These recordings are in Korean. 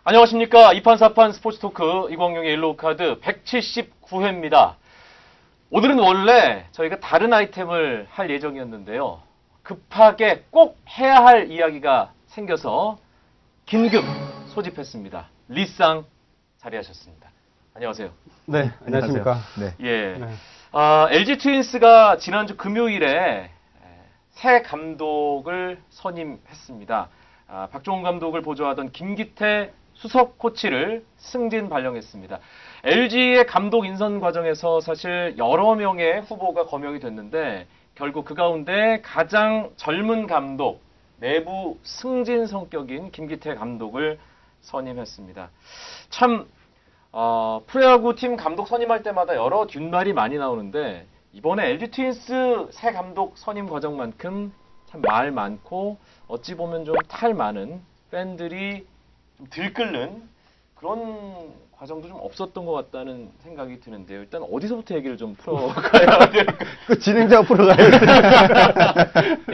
안녕하십니까. 2판 4판 스포츠 토크 이광용의 옐로우 카드 179회입니다. 오늘은 원래 저희가 다른 아이템을 할 예정이었는데요. 급하게 꼭 해야 할 이야기가 생겨서 긴급 소집했습니다. 리쌍 자리하셨습니다. 안녕하세요. 네, 안녕하십니까. 네. 예. 네. LG 트윈스가 지난주 금요일에 새 감독을 선임했습니다. 박종훈 감독을 보조하던 김기태 수석 코치를 승진 발령했습니다. LG의 감독 인선 과정에서 사실 여러 명의 후보가 거명이 됐는데 결국 그 가운데 가장 젊은 감독, 내부 승진 성격인 김기태 감독을 선임했습니다. 참 프로야구 팀 감독 선임할 때마다 여러 뒷말이 많이 나오는데 이번에 LG 트윈스 새 감독 선임 과정만큼 참 말 많고 어찌 보면 좀 탈 많은 팬들이 좀 들끓는 그런 과정도 좀 없었던 것 같다는 생각이 드는데요. 일단 어디서부터 얘기를 좀 풀어가야 될까? 그 진행자가 풀어가야 돼.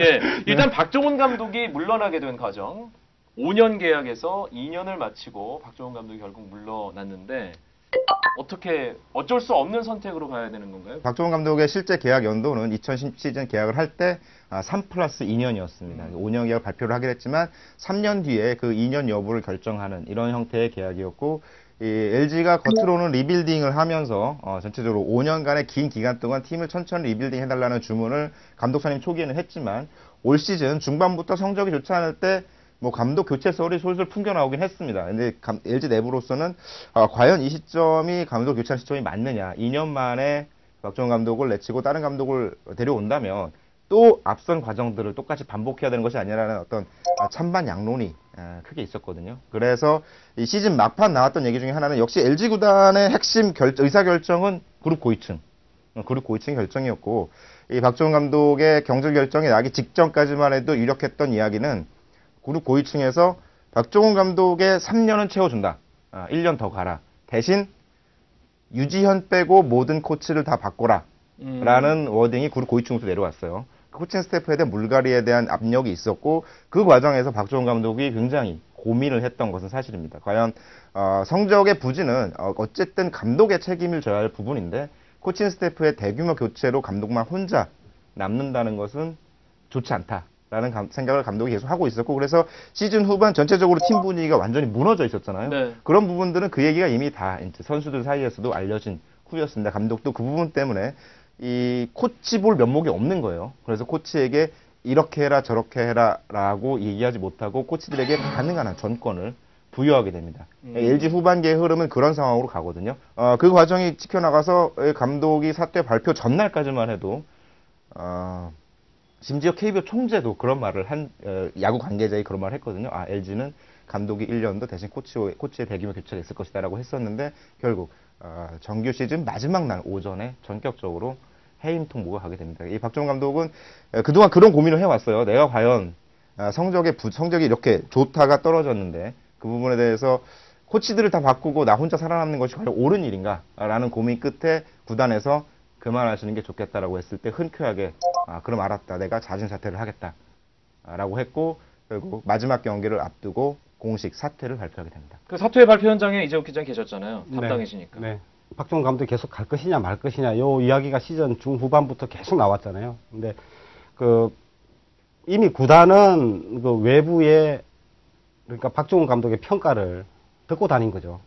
예, 일단 박종훈 감독이 물러나게 된 과정. 5년 계약에서 2년을 마치고 박종훈 감독이 결국 물러났는데 어쩔 수 없는 선택으로 가야 되는 건가요? 박종훈 감독의 실제 계약 연도는 2010 시즌 계약을 할 때 3+2년이었습니다. 5년 계약 발표를 하긴 했지만 3년 뒤에 그 2년 여부를 결정하는 이런 형태의 계약이었고 이 LG가 겉으로는 리빌딩을 하면서 전체적으로 5년간의 긴 기간 동안 팀을 천천히 리빌딩 해달라는 주문을 감독 선임 초기에는 했지만 올 시즌 중반부터 성적이 좋지 않을 때 뭐 감독 교체 썰이 솔솔 풍겨 나오긴 했습니다. 근데 LG 내부로서는 과연 이 시점이 감독 교체한 시점이 맞느냐. 2년 만에 박종훈 감독을 내치고 다른 감독을 데려온다면 또 앞선 과정들을 똑같이 반복해야 되는 것이 아니라는 어떤 찬반 양론이 크게 있었거든요. 그래서 이 시즌 막판 나왔던 얘기 중에 하나는 역시 LG 구단의 핵심 의사결정은 그룹 고위층. 그룹 고위층의 결정이었고 이 박종훈 감독의 경질 결정이 나기 직전까지만 해도 유력했던 이야기는 그룹 고위층에서 박종훈 감독의 3년은 채워준다. 1년 더 가라. 대신 유지현 빼고 모든 코치를 다 바꿔라. 라는 워딩이 그룹 고위층으로 내려왔어요. 코칭 스태프에 대한 물갈이에 대한 압력이 있었고 그 과정에서 박종훈 감독이 굉장히 고민을 했던 것은 사실입니다. 과연 성적의 부진은 어쨌든 감독의 책임을 져야 할 부분인데 코칭 스태프의 대규모 교체로 감독만 혼자 남는다는 것은 좋지 않다. 라는 생각을 감독이 계속 하고 있었고 그래서 시즌 후반 전체적으로 팀 분위기가 완전히 무너져 있었잖아요. 네. 그런 부분들은 그 얘기가 이미 다 이제 선수들 사이에서도 알려진 후였습니다. 감독도 그 부분 때문에 이 코치볼 면목이 없는 거예요. 그래서 코치에게 이렇게 해라 저렇게 해라 라고 얘기하지 못하고 코치들에게 가능한 한 전권을 부여하게 됩니다. LG 후반기의 흐름은 그런 상황으로 가거든요. 그 과정이 지켜나가서 감독이 사퇴 발표 전날까지만 해도 심지어 KBO 총재도 그런 말을 야구 관계자의 그런 말을 했거든요. LG는 감독이 1년도 대신 코치의 대규모 교체가 있을 것이다 라고 했었는데 결국 정규 시즌 마지막 날 오전에 전격적으로 해임 통보가 가게 됩니다. 이 박종훈 감독은 그동안 그런 고민을 해왔어요. 내가 과연 성적이 이렇게 좋다가 떨어졌는데 그 부분에 대해서 코치들을 다 바꾸고 나 혼자 살아남는 것이 과연 옳은 일인가 라는 고민 끝에 구단에서 그만하시는 게 좋겠다라고 했을 때 흔쾌하게 그럼 알았다. 내가 자진 사퇴를 하겠다. 라고 했고 결국 마지막 경기를 앞두고 공식 사퇴를 발표하게 됩니다. 그 사퇴 발표 현장에 이재욱 기자 계셨잖아요. 담당이시니까. 네. 박종훈 감독이 계속 갈 것이냐 말 것이냐 요 이야기가 시즌 중후반부터 계속 나왔잖아요. 근데 이미 구단은 그 외부의 그러니까 박종훈 감독의 평가를 듣고 다닌 거죠.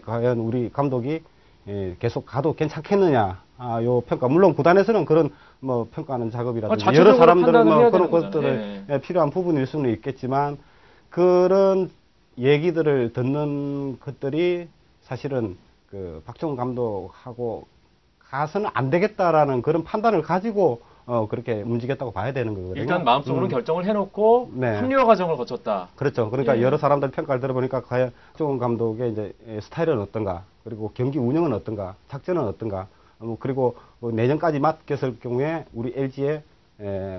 과연 우리 감독이 계속 가도 괜찮겠느냐. 요 평가. 물론 구단에서는 그런 뭐 평가하는 작업이라든지 여러 사람들은 뭐 그런 것들을 필요한 부분일 수는 있겠지만 그런 얘기들을 듣는 것들이 사실은 그 박종훈 감독하고 가서는 안 되겠다라는 그런 판단을 가지고 그렇게 움직였다고 봐야 되는 거거든요. 일단 마음속으로 결정을 해놓고 합리화 과정을 거쳤다. 그렇죠. 그러니까 여러 사람들 평가를 들어보니까 과연 박종훈 감독의 이제 스타일은 어떤가, 그리고 경기 운영은 어떤가, 작전은 어떤가, 그리고 내년까지 맡겼을 경우에 우리 LG의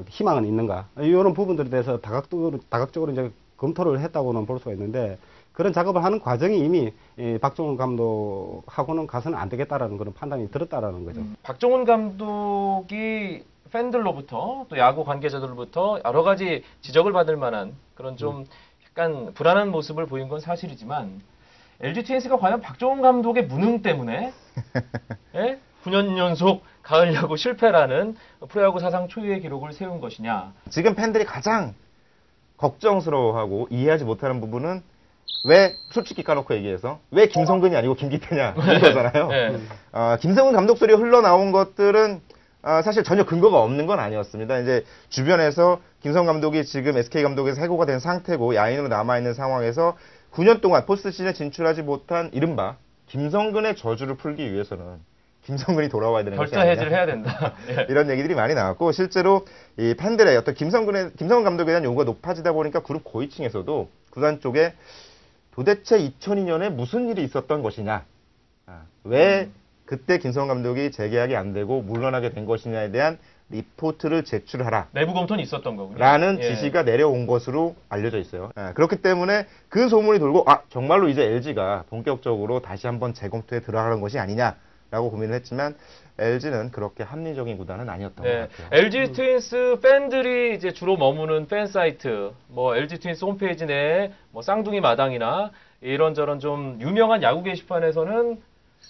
희망은 있는가, 이런 부분들에 대해서 다각적으로 이제 검토를 했다고는 볼 수가 있는데 그런 작업을 하는 과정이 이미 박종훈 감독하고는 가서는 안 되겠다라는 그런 판단이 들었다라는 거죠. 박종훈 감독이 팬들로부터 또 야구 관계자들로부터 여러 가지 지적을 받을 만한 그런 좀 약간 불안한 모습을 보인 건 사실이지만 LG 트윈스가 과연 박종훈 감독의 무능 때문에 9년 연속 가을 야구 실패라는 프로야구 사상 초유의 기록을 세운 것이냐. 지금 팬들이 가장 걱정스러워하고 이해하지 못하는 부분은 왜, 솔직히 까놓고 얘기해서, 왜 김성근이 아니고 김기태냐, 이거잖아요. 네. 김성근 감독 소리 흘러나온 것들은 사실 전혀 근거가 없는 건 아니었습니다. 이제 주변에서 김성근 감독이 지금 SK 감독에서 해고가 된 상태고 야인으로 남아있는 상황에서 9년 동안 포스트 시즌에 진출하지 못한 이른바 김성근의 저주를 풀기 위해서는 김성근이 돌아와야 되는 것이 결자 아니냐. 해지를 해야 된다. 예. 이런 얘기들이 많이 나왔고 실제로 이 팬들의 어떤 김성근 감독에 대한 요구가 높아지다 보니까 그룹 고위층에서도 구단 쪽에 도대체 2002년에 무슨 일이 있었던 것이냐, 왜 그때 김성근 감독이 재계약이 안 되고 물러나게 된 것이냐에 대한 리포트를 제출하라. 내부 검토는 있었던 거군요. 라는 예. 지시가 내려온 것으로 알려져 있어요. 그렇기 때문에 그 소문이 돌고 정말로 이제 LG가 본격적으로 다시 한번 재검토에 들어가는 것이 아니냐라고 고민을 했지만 LG는 그렇게 합리적인 구단은 아니었던 것 같아요. LG 트윈스 팬들이 이제 주로 머무는 팬 사이트, 뭐 LG 트윈스 홈페이지 내에 뭐 쌍둥이 마당이나 이런저런 좀 유명한 야구 게시판에서는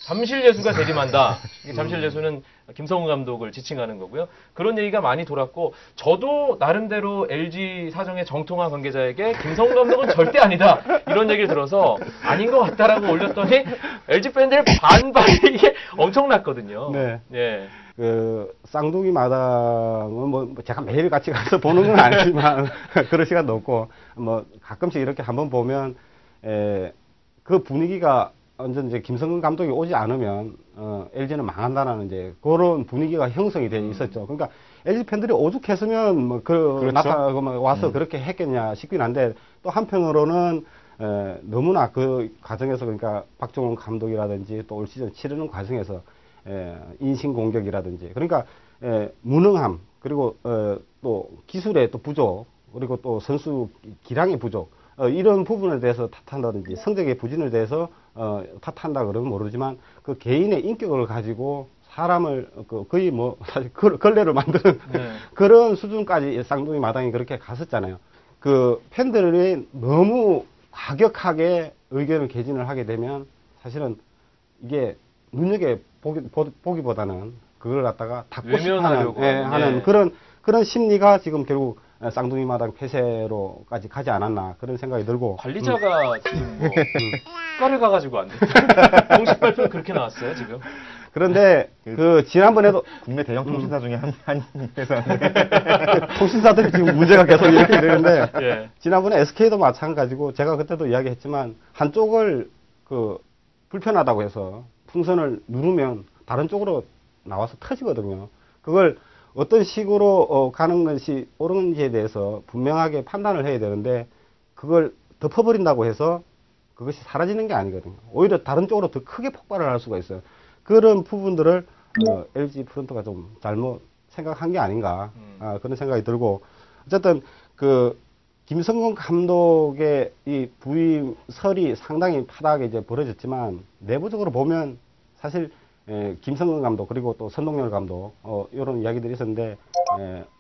잠실예수가 대림한다. 이게 잠실예수는 김성훈 감독을 지칭하는 거고요. 그런 얘기가 많이 돌았고 저도 나름대로 LG 사정의 정통한 관계자에게 김성훈 감독은 절대 아니다. 이런 얘기를 들어서 아닌 것 같다라고 올렸더니 LG 팬들 반발이 이게 엄청났거든요. 네. 예. 그 쌍둥이 마당은 뭐 제가 매일 같이 가서 보는 건 아니지만 그럴 시간도 없고 뭐 가끔씩 이렇게 한번 보면 그 분위기가 완전 이제 김성근 감독이 오지 않으면 LG는 망한다라는 이제 그런 분위기가 형성이 돼 있었죠. 그러니까 LG 팬들이 오죽했으면 뭐 그렇죠. 와서 그렇게 했겠냐 싶긴 한데 또 한편으로는 너무나 그 과정에서 그러니까 박종훈 감독이라든지 또 올 시즌 치르는 과정에서 인신 공격이라든지 그러니까 무능함 그리고 또 기술의 또 부족 그리고 또 선수 기량의 부족 이런 부분에 대해서 탓한다든지 성적의 부진에 대해서 탓한다 그러면 모르지만 그 개인의 인격을 가지고 사람을 거의 뭐 사실 걸레를 만드는 그런 수준까지 쌍둥이 마당이 그렇게 갔었잖아요. 그 팬들이 너무 과격하게 의견을 개진을 하게 되면 사실은 이게 눈여겨 보기보다는 그걸 갖다가 닫고 싶어하는 하는 그런 심리가 지금 결국 쌍둥이 마당 폐쇄로까지 가지 않았나 그런 생각이 들고 관리자가 지금 뭐 국가를 가가지고 안 돼. 공식 발표는 그렇게 나왔어요 지금. 그런데 그 지난번에도 국내 대형 통신사 중에 한 회사인데 통신사들이 지금 문제가 계속 이렇게 되는데 예. 지난번에 SK도 마찬가지고 제가 그때도 이야기했지만 한쪽을 그 불편하다고 해서 풍선을 누르면 다른 쪽으로 나와서 터지거든요. 그걸 어떤 식으로 가는 것이 옳은지에 대해서 분명하게 판단을 해야 되는데 그걸 덮어버린다고 해서 그것이 사라지는 게 아니거든요. 오히려 다른 쪽으로 더 크게 폭발을 할 수가 있어요. 그런 부분들을 LG 프런트가 좀 잘못 생각한 게 아닌가 그런 생각이 들고 어쨌든 그 김성근 감독의 이 부임설이 상당히 파다하게 이제 벌어졌지만 내부적으로 보면 사실 김성근 감독 그리고 또 선동열 감독 이런 이야기들이 있었는데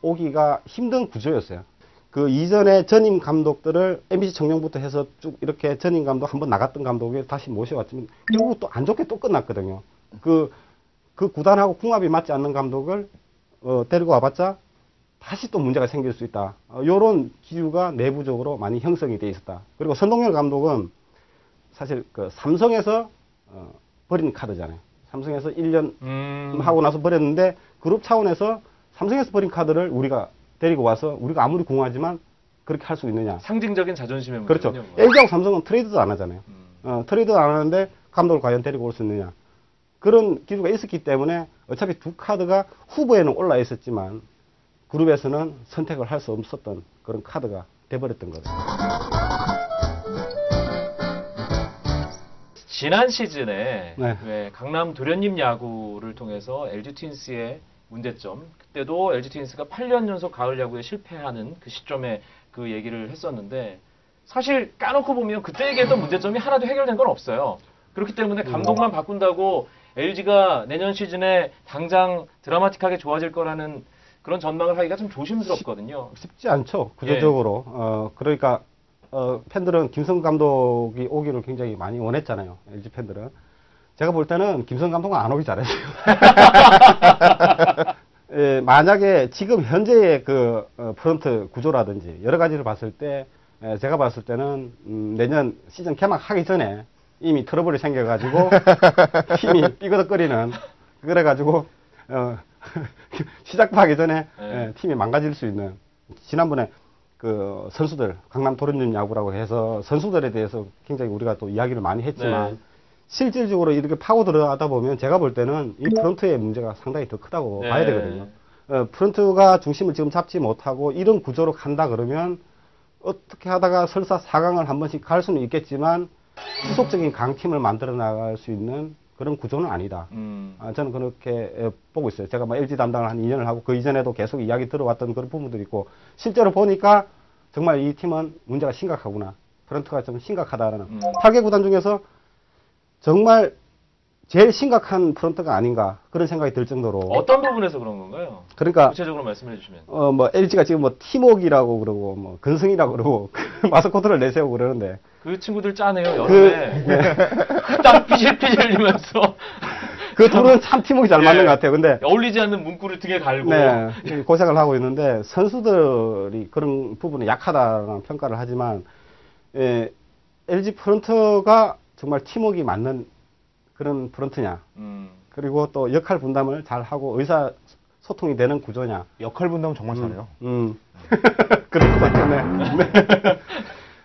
오기가 힘든 구조였어요. 그 이전에 전임 감독들을 MBC 청룡부터 해서 쭉 이렇게 전임 감독 한번 나갔던 감독을 다시 모셔왔지만 결국 또 안 좋게 또 끝났거든요. 그 구단하고 궁합이 맞지 않는 감독을 데리고 와봤자 다시 또 문제가 생길 수 있다. 이런 기류가 내부적으로 많이 형성이 돼 있었다. 그리고 선동열 감독은 사실 그 삼성에서 버린 카드잖아요. 삼성에서 1년 하고 나서 버렸는데 그룹 차원에서 삼성에서 버린 카드를 우리가 데리고 와서 우리가 아무리 궁하지만 그렇게 할 수 있느냐. 상징적인 자존심의 문제군요. 그렇죠. LG하고 삼성은 트레이드도 안 하잖아요. 트레이드도 안 하는데 감독을 과연 데리고 올 수 있느냐. 그런 기류가 있었기 때문에 어차피 두 카드가 후보에는 올라 있었지만 그룹에서는 선택을 할 수 없었던 그런 카드가 돼버렸던 거죠. 지난 시즌에 네. 왜 강남 도련님 야구를 통해서 LG 트윈스의 문제점, 그때도 LG 트윈스가 8년 연속 가을 야구에 실패하는 그 시점에 그 얘기를 했었는데 사실 까놓고 보면 그때 얘기했던 문제점이 하나도 해결된 건 없어요. 그렇기 때문에 감독만 바꾼다고 LG가 내년 시즌에 당장 드라마틱하게 좋아질 거라는 그런 전망을 하기가 좀 조심스럽거든요. 쉽지 않죠. 구조적으로. 그러니까 팬들은 김성 감독이 오기를 굉장히 많이 원했잖아요. LG 팬들은. 제가 볼 때는 김성 감독은 안 오기 잘했어요. 예, 만약에 지금 현재의 그 프런트 구조라든지 여러 가지를 봤을 때 제가 봤을 때는 내년 시즌 개막하기 전에 이미 트러블이 생겨가지고 팀이 삐그덕거리는 그래가지고 시작도 하기 전에 팀이 망가질 수 있는 지난번에 그 선수들 강남 도련님 야구라고 해서 선수들에 대해서 굉장히 우리가 또 이야기를 많이 했지만 실질적으로 이렇게 파고 들어가다 보면 제가 볼 때는 이 프런트의 문제가 상당히 더 크다고 봐야 되거든요. 프런트가 중심을 지금 잡지 못하고 이런 구조로 간다 그러면 어떻게 하다가 설사 4강을 한 번씩 갈 수는 있겠지만 지속적인 강팀을 만들어 나갈 수 있는 그런 구조는 아니다. 저는 그렇게 보고 있어요. 제가 뭐 LG 담당을 한 2년을 하고 그 이전에도 계속 이야기 들어왔던 그런 부분들이 있고 실제로 보니까 정말 이 팀은 문제가 심각하구나. 프런트가 좀 심각하다라는 8개 구단 중에서 정말 제일 심각한 프런트가 아닌가 그런 생각이 들 정도로 어떤 부분에서 그런 건가요? 그러니까 구체적으로 말씀해 주시면. 뭐 LG가 지금 뭐 팀워크라고 그러고 뭐 근성이라고 그러고 마스코트를 내세우고 그러는데 그 친구들 짜네요. 여름에 땀 삐질삐질 흘리면서 그 둘은 참 팀워크 잘 맞는 것 같아요. 근데 어울리지 않는 문구를 등에 갈고 고생을 하고 있는데 선수들이 그런 부분에 약하다는 평가를 하지만 LG 프런트가 정말 팀워크가 맞는 그런 프런트냐. 그리고 또 역할 분담을 잘 하고 의사 소통이 되는 구조냐. 역할 분담은 정말 잘해요. 그럴 것 같네.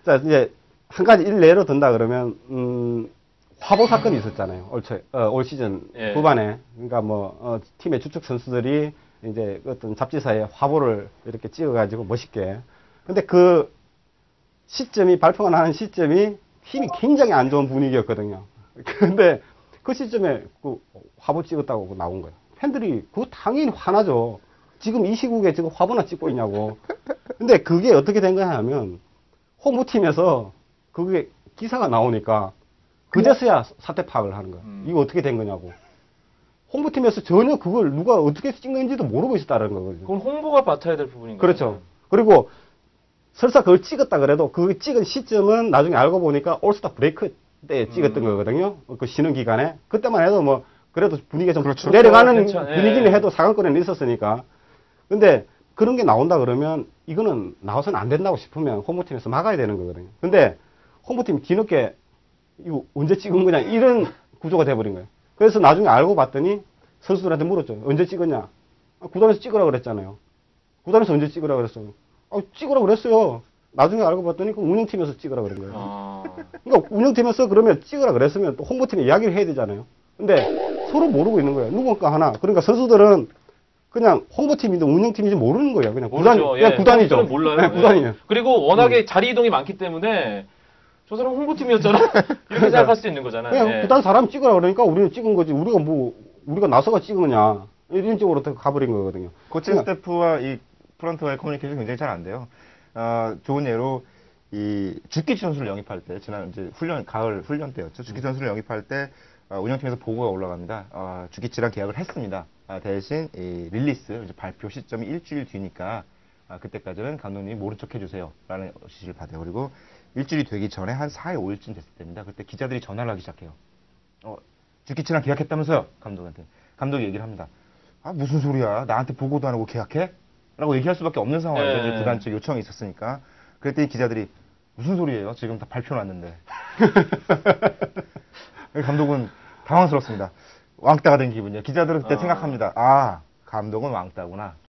자, 이제 한 가지 일례로 든다 그러면 화보 사건이 있었잖아요. 올 시즌 후반에. 그러니까 뭐 팀의 주축 선수들이 이제 어떤 잡지사에 화보를 이렇게 찍어가지고 멋있게. 근데 그 시점이 발표가 나는 시점이 팀이 굉장히 안 좋은 분위기였거든요. 근데 그 시점에 그 화보 찍었다고 나온 거예요. 팬들이 그거 당연히 화나죠. 지금 이 시국에 지금 화보나 찍고 있냐고. 근데 그게 어떻게 된 거냐 하면 홍보팀에서 그게 기사가 나오니까 그제서야 사태 파악을 하는 거예요. 이거 어떻게 된 거냐고. 홍보팀에서 전혀 그걸 누가 어떻게 찍는지도 모르고 있었다는 거거든요. 그건 홍보가 맡아야 될 부분인가요? 그렇죠. 그리고 설사 그걸 찍었다 그래도 그 찍은 시점은 나중에 알고 보니까 올스타 브레이크 때 찍었던 거거든요. 그 쉬는 기간에. 그때만 해도 뭐 그래도 분위기가 좀 그렇죠. 내려가는 분위기는 해도 사강권에는 있었으니까. 근데 그런 게 나온다 그러면 이거는 나와서는 안 된다고 싶으면 홍보팀에서 막아야 되는 거거든요. 근데 홍보팀이 뒤늦게 이거 언제 찍은 거냐 이런 구조가 돼버린 거예요. 그래서 나중에 알고 봤더니 선수들한테 물었죠. 언제 찍었냐? 구단에서 찍으라 그랬잖아요. 구단에서 언제 찍으라 그랬어요? 찍으라 그랬어요. 나중에 알고 봤더니 그 운영팀에서 찍으라 그런 거예요. 그러니까 운영팀에서 그러면 찍으라 그랬으면 또 홍보팀에 이야기를 해야 되잖아요. 근데 서로 모르고 있는 거예요. 누군가 하나. 그러니까 선수들은 그냥 홍보팀인지 운영팀인지 모르는 거예요. 그냥 그냥 구단이죠. 몰라요. 네, 구단이에요. 그리고 워낙에 자리 이동이 많기 때문에 저 사람 홍보팀이었잖아. 이렇게 생각할 수 있는 거잖아요. 그냥 구단 사람 찍으라 그러니까 우리는 찍은 거지. 우리가 나서가 찍으냐. 이런 쪽으로 가버린 거거든요. 코칭 스태프와 이 프런트와의 커뮤니케이션이 굉장히 잘 안 돼요. 좋은 예로 이 주키치 선수를 영입할 때 지난 이제 가을 훈련 때였죠. 주키치 선수를 영입할 때 운영팀에서 보고가 올라갑니다. 주키치랑 계약을 했습니다. 대신 이 릴리스 이제 발표 시점이 일주일 뒤니까 그때까지는 감독님이 모른 척 해주세요라는 지시를 받아요. 그리고 일주일이 되기 전에 한 4일 5일쯤 됐을 때입니다. 그때 기자들이 전화를 하기 시작해요. 주키치랑 계약했다면서요? 감독한테. 감독이 얘기를 합니다. 무슨 소리야? 나한테 보고도 안 하고 계약해? 라고 얘기할 수밖에 없는 상황이죠. 이제 구단 측 요청이 있었으니까. 그랬더니 기자들이 무슨 소리예요? 지금 다 발표 났는데. 감독은 당황스럽습니다. 왕따가 된 기분이에요. 기자들은 그때 생각합니다. 감독은 왕따구나.